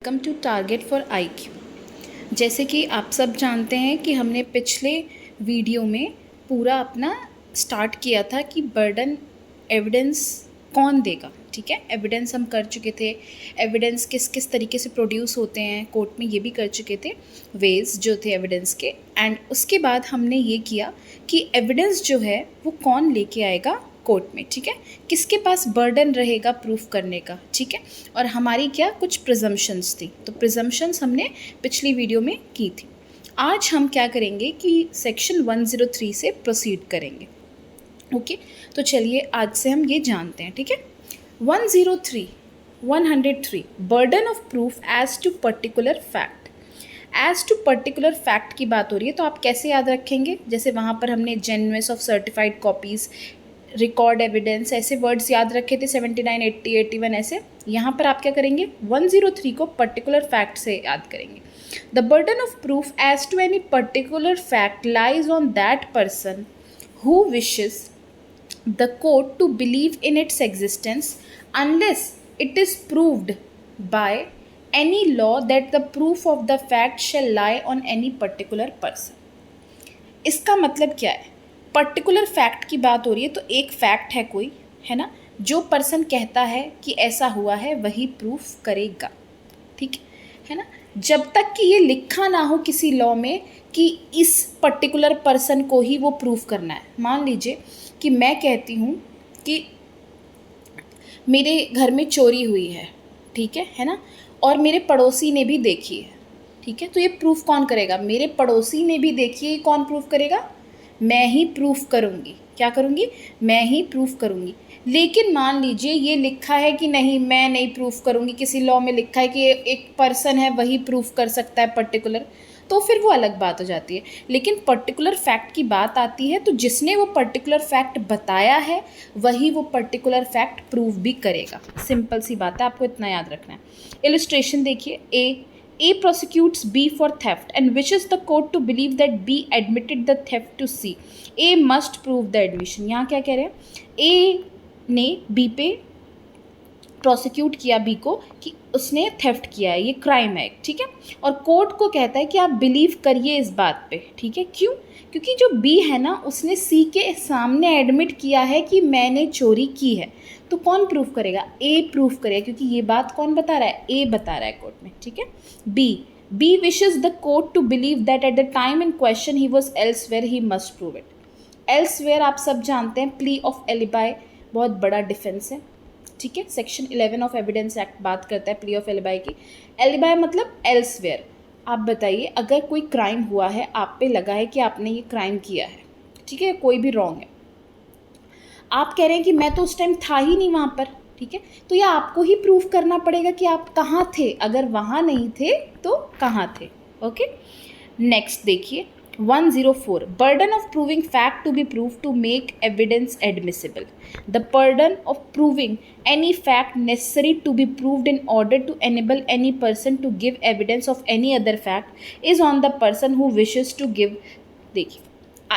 Welcome to target for IQ. जैसे कि आप सब जानते हैं कि हमने पिछले वीडियो में पूरा अपना स्टार्ट किया था कि बर्डन एविडेंस कौन देगा। ठीक है, एविडेंस हम कर चुके थे, एविडेंस किस किस तरीके से प्रोड्यूस होते हैं कोर्ट में ये भी कर चुके थे, वेज जो थे एविडेंस के। एंड उसके बाद हमने ये किया कि एविडेंस जो है वो कौन लेके आएगा कोर्ट में। ठीक है, किसके पास बर्डन रहेगा प्रूफ करने का। ठीक है, और हमारी क्या कुछ प्रिजम्पशंस थी, तो प्रिजम्पशंस हमने पिछली वीडियो में की थी। आज हम क्या करेंगे कि सेक्शन 103 से प्रोसीड करेंगे। ओके, तो चलिए आज से हम ये जानते हैं। ठीक है, 103 burden of proof as to particular fact. As to particular fact की बात हो रही है तो आप कैसे याद रखेंगे, जैसे वहाँ पर हमने genuineness of certified copies, record evidence, ऐसे वर्ड्स याद रखे थे 79, 80, 81 ऐसे। यहाँ पर आप क्या करेंगे, 103 को पर्टिकुलर फैक्ट से याद करेंगे। The burden of proof as to any particular fact lies on that person who wishes the court to believe in its existence unless it is proved by any law that the proof of the fact shall lie on any particular person। इसका मतलब क्या है, particular fact की बात हो रही है तो एक फैक्ट है कोई, है ना, जो पर्सन कहता है कि ऐसा हुआ है वही प्रूफ करेगा। ठीक है ना, जब तक कि ये लिखा ना हो किसी लॉ में कि इस पर्टिकुलर पर्सन को ही वो प्रूफ करना है। मान लीजिए कि मैं कहती हूँ कि मेरे घर में चोरी हुई है, ठीक है ना, और मेरे पड़ोसी ने भी देखी है। ठीक है, तो ये प्रूफ कौन करेगा, मेरे पड़ोसी ने भी देखी है, कौन प्रूफ करेगा, मैं ही प्रूफ करूँगी। क्या करूँगी, मैं ही प्रूफ करूँगी। लेकिन मान लीजिए ये लिखा है कि नहीं, मैं नहीं प्रूफ करूँगी, किसी लॉ में लिखा है कि एक पर्सन है वही प्रूफ कर सकता है पर्टिकुलर, तो फिर वो अलग बात हो जाती है। लेकिन पर्टिकुलर फैक्ट की बात आती है तो जिसने वो पर्टिकुलर फैक्ट बताया है वही वो पर्टिकुलर फैक्ट प्रूफ भी करेगा। सिंपल सी बात है, आपको इतना याद रखना है। इलस्ट्रेशन देखिए, A prosecutes B for theft and wishes the court to believe that B admitted the theft to C. A must prove the admission। यहाँ क्या कह रहे हैं, A ने B पे प्रोसिक्यूट किया बी को कि उसने थेफ्ट किया है, ये क्राइम है। ठीक है, और कोर्ट को कहता है कि आप बिलीव करिए इस बात पे। ठीक है, क्यों, क्योंकि जो बी है ना उसने सी के सामने एडमिट किया है कि मैंने चोरी की है। तो कौन प्रूफ करेगा, ए प्रूफ करेगा, क्योंकि ये बात कौन बता रहा है, ए बता रहा है कोर्ट में। ठीक है, be wishes the court to believe that at the time in question he was elsewhere he must prove it. Elsewhere आप सब जानते हैं, प्ली ऑफ एलिबाई बहुत बड़ा डिफेंस है। ठीक है, सेक्शन 11 ऑफ एविडेंस एक्ट बात करता है प्ली ऑफ एलिबाई की। एलिबाई मतलब एल्सवेयर। आप बताइए, अगर कोई क्राइम हुआ है, आप पे लगा है कि आपने ये क्राइम किया है, ठीक है, कोई भी रॉन्ग है, आप कह रहे हैं कि मैं तो उस टाइम था ही नहीं वहाँ पर। ठीक है, तो यह आपको ही प्रूफ करना पड़ेगा कि आप कहाँ थे, अगर वहाँ नहीं थे तो कहाँ थे। ओके, नेक्स्ट देखिए 104 burden of proving fact to be proved to make evidence admissible। The burden of proving any fact necessary to be proved in order to enable any person to give evidence of any other fact is on the person who wishes to give। देखिए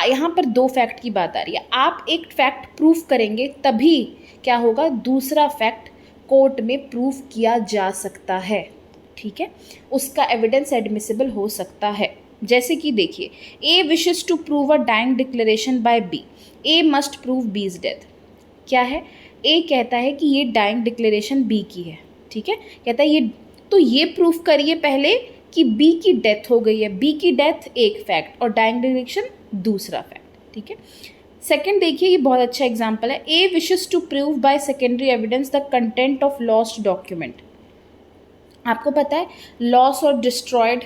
यहाँ पर दो fact की बात आ रही है, आप एक फैक्ट प्रूफ करेंगे तभी क्या होगा, दूसरा फैक्ट कोर्ट में प्रूफ किया जा सकता है। ठीक है, उसका एविडेंस एडमिसिबल हो सकता है। जैसे कि देखिए, A wishes to prove a dying declaration by B, A must prove B's death. क्या है, ए कहता है कि ये डाइंग डिक्लेरेशन बी की है। ठीक है, कहता है ये, तो ये प्रूफ करिए पहले कि बी की डेथ हो गई है। बी की डेथ एक फैक्ट और डाइंग डिक्लेरेशन दूसरा फैक्ट। ठीक है, सेकेंड देखिए, ये बहुत अच्छा एग्जाम्पल है। A wishes to prove by secondary evidence the content of lost document. आपको पता है लॉस और डिस्ट्रॉयड,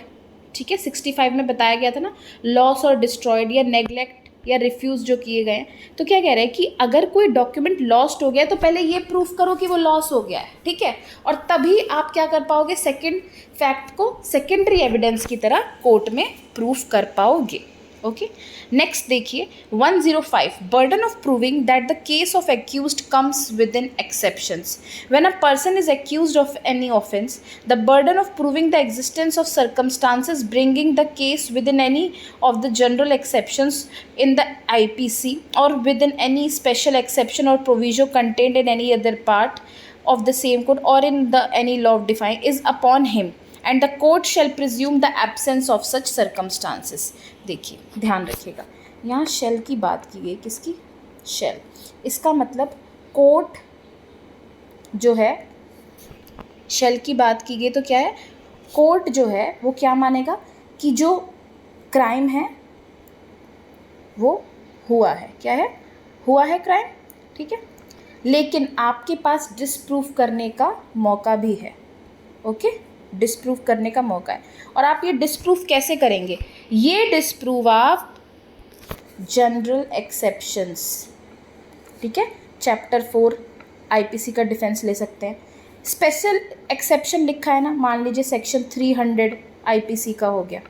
ठीक है, 65 में बताया गया था ना, लॉस और डिस्ट्रॉयड या नेग्लेक्ट या रिफ्यूज़ जो किए गए हैं। तो क्या कह रहे हैं कि अगर कोई डॉक्यूमेंट लॉस्ट हो गया तो पहले ये प्रूफ करो कि वो लॉस हो गया है। ठीक है, और तभी आप क्या कर पाओगे, सेकंड फैक्ट को सेकेंडरी एविडेंस की तरह कोर्ट में प्रूफ कर पाओगे। ओके, नेक्स्ट देखिए 105 burden of proving that the case of accused comes within exceptions। when a person is accused of any offense, the burden of proving the existence of circumstances bringing the case within any of the general exceptions in the IPC or within any special exception or provision contained in any other part of the same code or in the any law defined is upon him and the court shell presume the absence of such circumstances. देखिए ध्यान रखिएगा, यहाँ शैल की बात की गई, किसकी? शैल। इसका मतलब कोर्ट जो है, शैल की बात की गई तो क्या है, कोर्ट जो है वो क्या मानेगा कि जो क्राइम है वो हुआ है। क्या है? हुआ है क्राइम, ठीक है, लेकिन आपके पास डिसप्रूव करने का मौका भी है। ओके, डिसप्रूव करने का मौका है। और आप ये डिसप्रूव कैसे करेंगे? ये डिसप्रूव आप जनरल एक्सेप्शंस, ठीक है, चैप्टर 4 आईपीसी का डिफेंस ले सकते हैं। स्पेशल एक्सेप्शन लिखा है ना, मान लीजिए सेक्शन 300 आईपीसी का हो गया।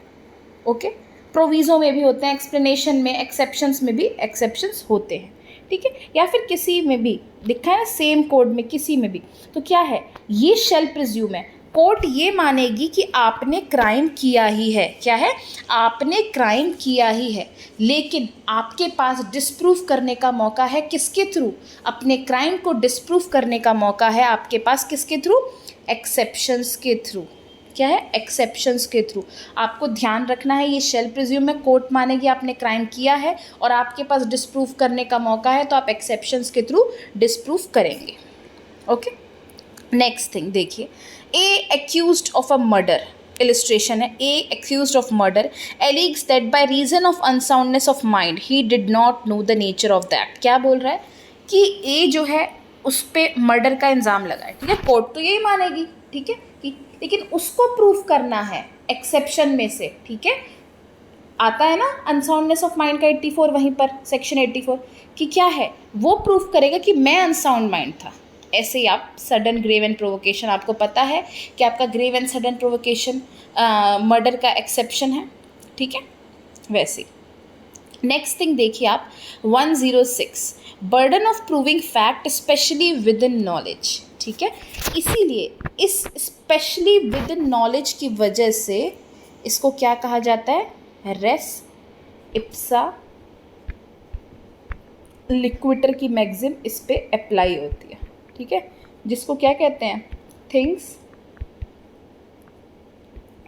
ओके, प्रोविज़ो में भी होते हैं, एक्सप्लेनेशन में, एक्सेप्शंस में भी एक्सेप्शंस होते हैं, ठीक है, या फिर किसी में भी लिखा है ना, सेम कोड में किसी में भी। तो क्या है, ये शेल प्रिज्यूम है। कोर्ट ये मानेगी कि आपने क्राइम किया ही है। क्या है? आपने क्राइम किया ही है, लेकिन आपके पास डिसप्रूव करने का मौका है। किसके थ्रू? अपने क्राइम को डिसप्रूव करने का मौका है आपके पास। किसके थ्रू? एक्सेप्शंस के थ्रू। क्या है? एक्सेप्शंस के थ्रू। आपको ध्यान रखना है, ये शेल प्रिज्यूम में कोर्ट मानेगी आपने क्राइम किया है और आपके पास डिसप्रूव करने का मौका है, तो आप एक्सेप्शंस के थ्रू डिसप्रूव करेंगे। ओके, नेक्स्ट थिंग देखिए, A accused of a murder, illustration है, A accused of murder alleges that by reason of unsoundness of mind he did not know the nature of that. क्या बोल रहा है कि ए जो है उस पर मर्डर का इल्ज़ाम लगा है, ठीक है, कोर्ट तो यही मानेगी, ठीक है, कि लेकिन उसको प्रूफ करना है एक्सेप्शन में से, ठीक है, आता है ना अनसाउंडनेस ऑफ माइंड का 84, वहीं पर सेक्शन 84 कि क्या है, वो प्रूफ करेगा कि मैं अनसाउंड माइंड था। ऐसे ही आप सडन ग्रेव एंड प्रोवोकेशन, आपको पता है कि आपका grave and sudden provocation murder का एक्सेप्शन है, ठीक है, वैसे। नेक्स्ट थिंग देखिए आप 106, burden of proving fact specially within knowledge, ठीक है, इसीलिए इस स्पेशली विद इन नॉलेज की वजह से इसको क्या कहा जाता है? रेस इप्सा लिक्विटर की मैक्सिम इस पे अप्लाई होती है, ठीक है, जिसको क्या कहते हैं? Things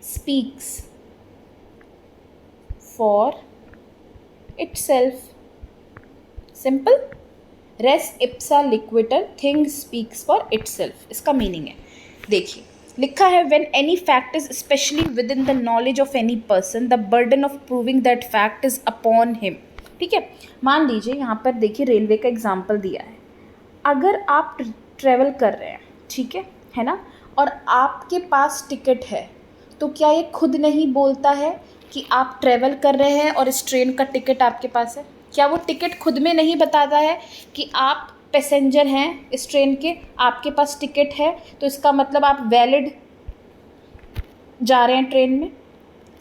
speaks for itself. Simple, res ipsa loquitur, thing speaks for itself, इसका मीनिंग है। देखिए लिखा है, when any fact is specially within the knowledge of any person the burden of proving that fact is upon him, ठीक है। मान लीजिए यहाँ पर देखिए रेलवे का एग्जाम्पल दिया है, अगर आप ट्रेवल कर रहे हैं, ठीक है ना, और आपके पास टिकट है, तो क्या ये खुद नहीं बोलता है कि आप ट्रेवल कर रहे हैं और इस ट्रेन का टिकट आपके पास है? क्या वो टिकट खुद में नहीं बताता है कि आप पैसेंजर हैं इस ट्रेन के, आपके पास टिकट है, तो इसका मतलब आप वैलिड जा रहे हैं ट्रेन में?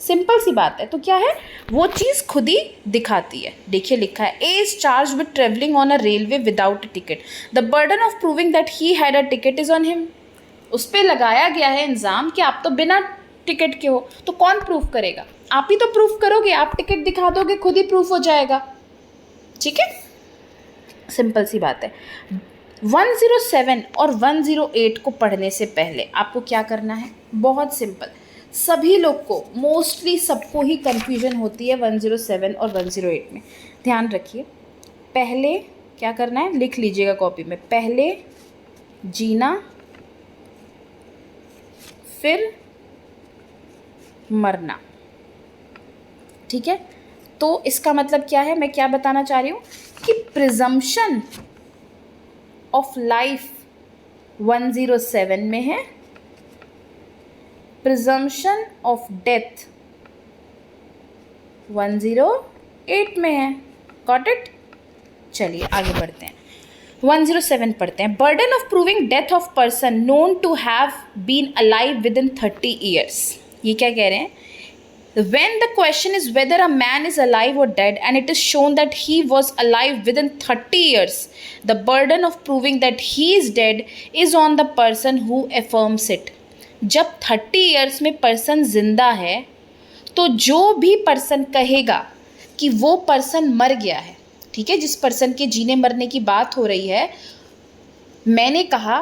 सिंपल सी बात है। तो क्या है, वो चीज़ खुद ही दिखाती है। देखिए लिखा है, A is charge with travelling on a railway without a ticket, the burden of proving that he had a ticket is on him. उस पर लगाया गया है इल्ज़ाम कि आप तो बिना टिकट के हो, तो कौन प्रूफ करेगा? आप ही तो प्रूफ करोगे, आप टिकट दिखा दोगे, खुद ही प्रूफ हो जाएगा, ठीक है, सिंपल सी बात है। 107 और 108 को पढ़ने से पहले आपको क्या करना है? बहुत सिंपल, सभी लोग को, मोस्टली सबको ही कन्फ्यूजन होती है 107 और 108 में। ध्यान रखिए, पहले क्या करना है, लिख लीजिएगा कॉपी में, पहले जीना फिर मरना, ठीक है। तो इसका मतलब क्या है, मैं क्या बताना चाह रही हूँ कि प्रिजम्पशन ऑफ लाइफ 107 में है, प्रिजम्पशन ऑफ डेथ 108 में है। Got it? चलिए आगे बढ़ते हैं, 107 पढ़ते हैं। Burden of proving death of person known to have been alive within 30 years. ये क्या कह रहे हैं? When the question is whether a man is alive or dead and it is shown that he was alive within 30 years, the burden of proving that he is dead is on the person who affirms it. जब 30 years में person जिंदा है, तो जो भी person कहेगा कि वो पर्सन मर गया है, ठीक है, जिस पर्सन के जीने मरने की बात हो रही है, मैंने कहा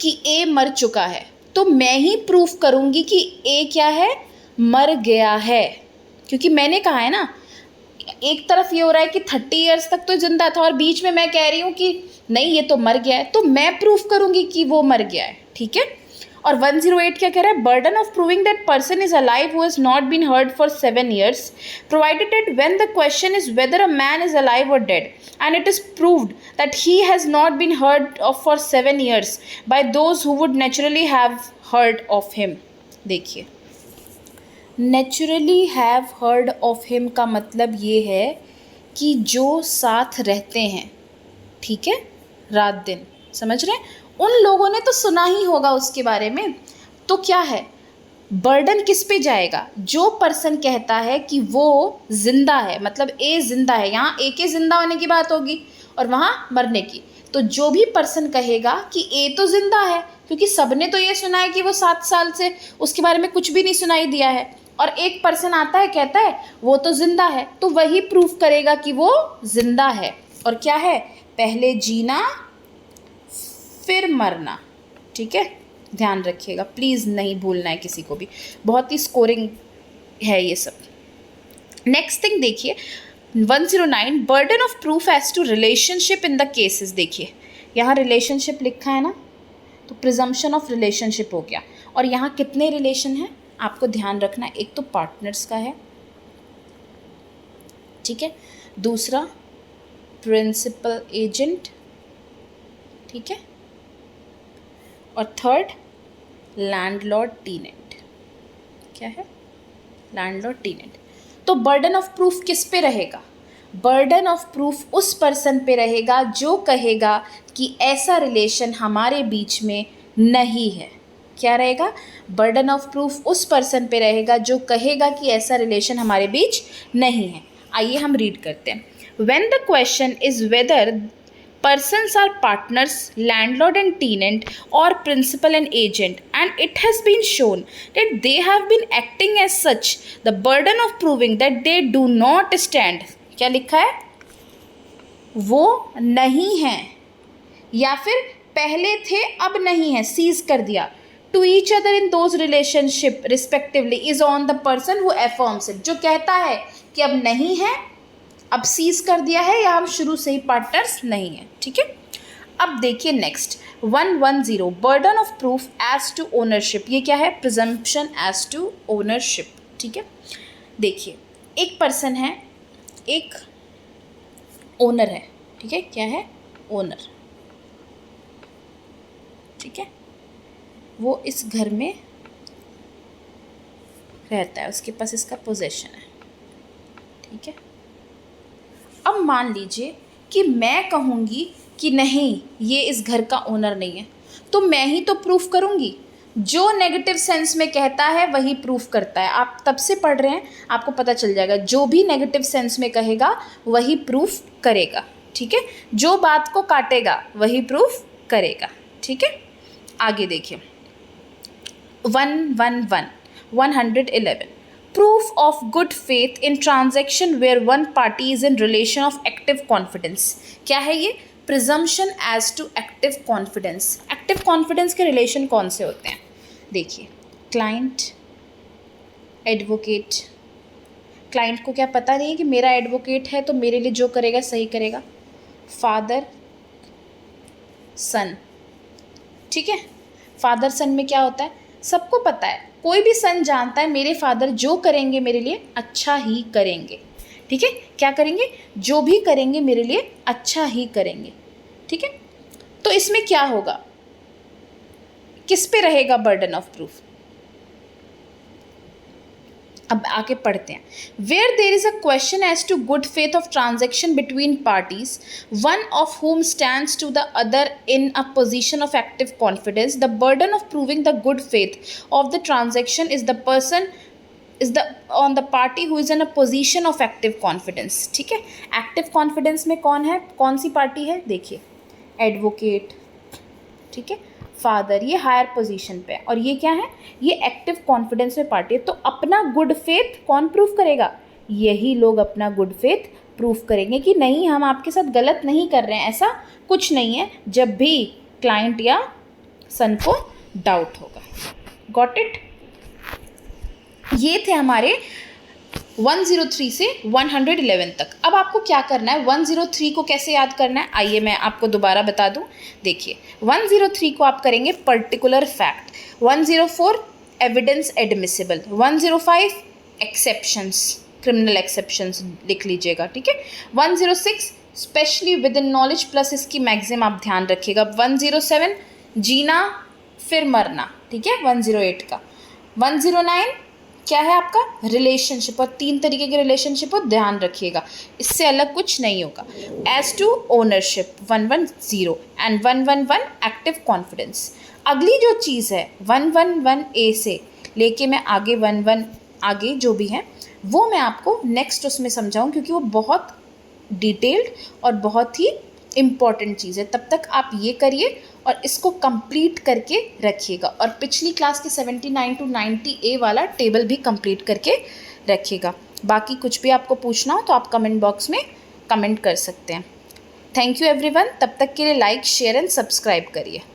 कि ए मर चुका है, तो मैं ही प्रूफ करूँगी कि ए क्या है, मर गया है, क्योंकि मैंने कहा है ना, एक तरफ ये हो रहा है कि 30 ईयर्स तक तो जिंदा था और बीच में मैं कह रही हूँ कि नहीं ये तो मर गया है, तो मैं प्रूफ करूँगी कि वो मर गया है, ठीक है। और 108 क्या कह रहा है, burden of proving that person is alive who has not been heard for 7 years provided that when the question is whether a man is alive और dead and it is proved that he has not been heard of for 7 years by those who would naturally have heard of him. देखिए, naturally have heard of him का मतलब ये है कि जो साथ रहते हैं, ठीक है, रात दिन, समझ रहे हैं, उन लोगों ने तो सुना ही होगा उसके बारे में। तो क्या है, बर्डन किस पे जाएगा, जो पर्सन कहता है कि वो जिंदा है, मतलब ए जिंदा है, यहाँ ए के जिंदा होने की बात होगी और वहाँ मरने की, तो जो भी पर्सन कहेगा कि ए तो जिंदा है, क्योंकि सबने तो ये सुना है कि वो 7 साल से उसके बारे में कुछ भी नहीं सुनाई दिया है, और एक पर्सन आता है कहता है वो तो जिंदा है, तो वही प्रूफ करेगा कि वो जिंदा है। और क्या है, पहले जीना फिर मरना, ठीक है, ध्यान रखिएगा प्लीज़, नहीं भूलना है किसी को भी, बहुत ही स्कोरिंग है ये सब। नेक्स्ट थिंग देखिए 109, burden of proof as to relationship in the cases. देखिए यहाँ रिलेशनशिप लिखा है ना, तो प्रिजम्पशन ऑफ रिलेशनशिप हो गया, और यहाँ कितने रिलेशन हैं आपको ध्यान रखना, एक तो पार्टनर्स का है, ठीक है, दूसरा प्रिंसिपल एजेंट, ठीक है, और थर्ड लैंडलॉर्ड टीनेंट। क्या है, लैंडलॉर्ड टीनेंट। तो बर्डन ऑफ प्रूफ किस पे रहेगा, बर्डन ऑफ प्रूफ उस पर्सन पे रहेगा जो कहेगा कि ऐसा रिलेशन हमारे बीच में नहीं है। क्या रहेगा, बर्डन ऑफ प्रूफ उस पर्सन पे रहेगा जो कहेगा कि ऐसा रिलेशन हमारे बीच नहीं है। आइए हम रीड करते हैं। When the question is weather persons are partners, landlord and tenant, or principal and agent, and it has been shown that they have been acting as such, the burden of proving that they do not stand, क्या लिखा है, वो नहीं है, या फिर पहले थे अब नहीं है, सीज कर दिया, to each other in those relationship respectively is on the person who affirms it, जो कहता है कि अब नहीं है, अब सीज कर दिया है, या हम शुरू से ही पार्टनर्स नहीं है, ठीक है। अब देखिए next 110, burden of proof as to ownership. ये क्या है, प्रिजम्पशन एज टू ओनरशिप, ठीक है। देखिए एक पर्सन है, एक ओनर है, ठीक है, क्या है, ओनर, ठीक है, वो इस घर में रहता है, उसके पास इसका पोजेशन है, ठीक है। अब मान लीजिए कि मैं कहूँगी कि नहीं ये इस घर का ओनर नहीं है, तो मैं ही तो प्रूफ करूँगी, जो नेगेटिव सेंस में कहता है वही प्रूफ करता है। आप तब से पढ़ रहे हैं, आपको पता चल जाएगा, जो भी नेगेटिव सेंस में कहेगा वही प्रूफ करेगा, ठीक है, जो बात को काटेगा वही प्रूफ करेगा, ठीक है। आगे देखिए 111 proof of good faith in transaction where one party is in relation of active confidence। क्या है ये, presumption as to active confidence। active confidence के रिलेशन कौन से होते हैं, देखिए क्लाइंट, एडवोकेट। क्लाइंट को क्या पता नहीं है कि मेरा एडवोकेट है तो मेरे लिए जो करेगा सही करेगा, फादर सन, ठीक है, फादर सन में क्या होता है, सबको पता है, कोई भी सन जानता है मेरे फादर जो करेंगे मेरे लिए अच्छा ही करेंगे, ठीक है, क्या करेंगे, जो भी करेंगे मेरे लिए अच्छा ही करेंगे, ठीक है। तो इसमें क्या होगा, किस पे रहेगा बर्डन ऑफ प्रूफ, अब आके पढ़ते हैं। Where there is a question as to good faith of transaction between parties, one of whom stands to the other in a position of active confidence, the burden of proving the good faith of the transaction is the person is the on the party who is in a position of active confidence, ठीक है। Active confidence में कौन है, कौन सी party है, देखिए advocate, ठीक है, फादर, ये हायर पोजीशन पे है, और ये क्या है, ये एक्टिव कॉन्फिडेंस में पार्टी है। तो अपना गुड फेथ कौन प्रूफ करेगा, यही लोग अपना गुड फेथ प्रूफ करेंगे कि नहीं हम आपके साथ गलत नहीं कर रहे हैं, ऐसा कुछ नहीं है। जब भी क्लाइंट या सन को डाउट होगा। Got it? ये थे हमारे 103 से 111 तक। अब आपको क्या करना है, 103 को कैसे याद करना है, आइए मैं आपको दोबारा बता दूं। देखिए 103 को आप करेंगे particular fact, 104 evidence admissible, 105 exceptions, criminal exceptions लिख लीजिएगा, ठीक है। 106 specially within knowledge plus इसकी मैक्सिम आप ध्यान रखिएगा। 107 जीना फिर मरना, ठीक है, 108 का। 109 क्या है आपका, रिलेशनशिप, और 3 तरीके के रिलेशनशिप हो, ध्यान रखिएगा, इससे अलग कुछ नहीं होगा। As to ownership 110 and 111 active confidence. अगली जो चीज़ है 111A से लेके मैं आगे 11 आगे जो भी है वो मैं आपको नेक्स्ट उसमें समझाऊँ, क्योंकि वो बहुत डिटेल्ड और बहुत ही इम्पॉर्टेंट चीज़ है। तब तक आप ये करिए और इसको कंप्लीट करके रखिएगा, और पिछली क्लास के 79 to 90A वाला टेबल भी कंप्लीट करके रखिएगा। बाकी कुछ भी आपको पूछना हो तो आप कमेंट बॉक्स में कमेंट कर सकते हैं। थैंक यू एवरीवन, तब तक के लिए लाइक शेयर एंड सब्सक्राइब करिए।